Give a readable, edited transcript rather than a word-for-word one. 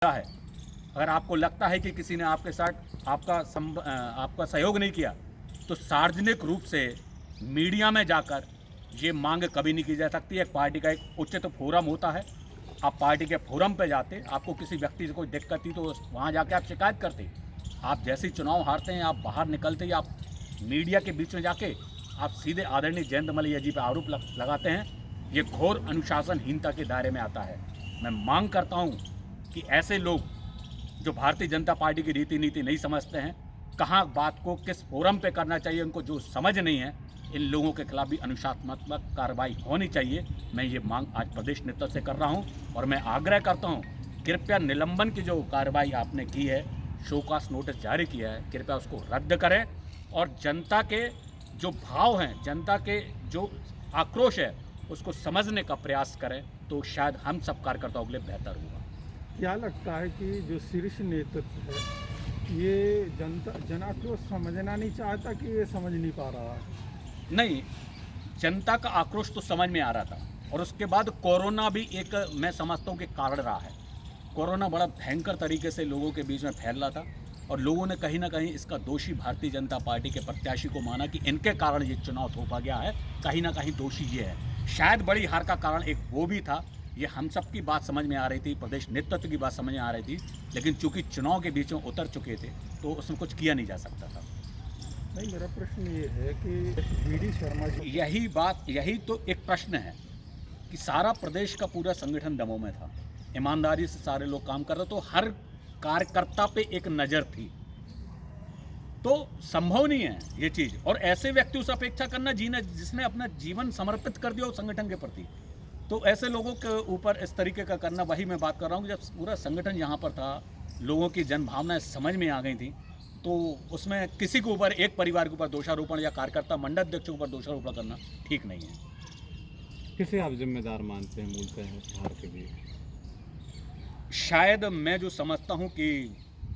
है। अगर आपको लगता है कि किसी ने आपके साथ आपका सहयोग नहीं किया, तो सार्वजनिक रूप से मीडिया में जाकर ये मांग कभी नहीं की जा सकती। एक पार्टी का एक उचित फोरम होता है। आप पार्टी के फोरम पे जाते, आपको किसी व्यक्ति से कोई दिक्कत थी तो वहाँ जाके आप शिकायत करते। आप जैसे ही चुनाव हारते हैं, आप बाहर निकलते ही आप मीडिया के बीच में जाके आप सीधे आदरणीय जयंत मलैया जी पर आरोप लगाते हैं। ये घोर अनुशासनहीनता के दायरे में आता है। मैं मांग करता हूँ कि ऐसे लोग जो भारतीय जनता पार्टी की रीति नीति नहीं समझते हैं, कहाँ बात को किस फोरम पे करना चाहिए, उनको जो समझ नहीं है, इन लोगों के खिलाफ भी अनुशासनात्मक कार्रवाई होनी चाहिए। मैं ये मांग आज प्रदेश नेतृत्व से कर रहा हूँ और मैं आग्रह करता हूँ, कृपया निलंबन की जो कार्रवाई आपने की है, शोकास नोटिस जारी किया है, कृपया उसको रद्द करें और जनता के जो भाव हैं, जनता के जो आक्रोश है, उसको समझने का प्रयास करें, तो शायद हम सब कार्यकर्ताओं के लिए बेहतर होगा। क्या लगता है कि जो शीर्ष नेतृत्व है ये जनाक्रोश समझना नहीं चाहता कि ये समझ नहीं पा रहा है? नहीं, जनता का आक्रोश तो समझ में आ रहा था और उसके बाद कोरोना भी एक, मैं समझता हूँ कि कारण रहा है। कोरोना बड़ा भयंकर तरीके से लोगों के बीच में फैल रहा था और लोगों ने कहीं ना कहीं इसका दोषी भारतीय जनता पार्टी के प्रत्याशी को माना कि इनके कारण ये चुनाव थोपा गया है। कहीं ना कहीं दोषी ये है। शायद बड़ी हार का कारण एक वो भी था। ये हम सब की बात समझ में आ रही थी, प्रदेश नेतृत्व की बात समझ में आ रही थी, लेकिन चूंकि चुनाव के बीच में उतर चुके थे तो उसमें कुछ किया नहीं जा सकता था। नहीं, मेरा प्रश्न ये है कि वीडी शर्मा जी यही तो एक प्रश्न है कि सारा प्रदेश का पूरा संगठन दमों में था, ईमानदारी से सारे लोग काम कर रहे, तो हर कार्यकर्ता पे एक नज़र थी। तो संभव नहीं है ये चीज़, और ऐसे व्यक्तियों से अपेक्षा करना जिसने अपना जीवन समर्पित कर दिया उस संगठन के प्रति, तो ऐसे लोगों के ऊपर इस तरीके का करना, वही मैं बात कर रहा हूँ। जब पूरा संगठन यहाँ पर था, लोगों की जनभावनाएं समझ में आ गई थी, तो उसमें किसी के ऊपर, एक परिवार के ऊपर दोषारोपण या कार्यकर्ता मंडल अध्यक्ष के ऊपर दोषारोपण करना ठीक नहीं है। किसे आप जिम्मेदार मानते हैं मूलतः हार के लिए? शायद मैं जो समझता हूँ कि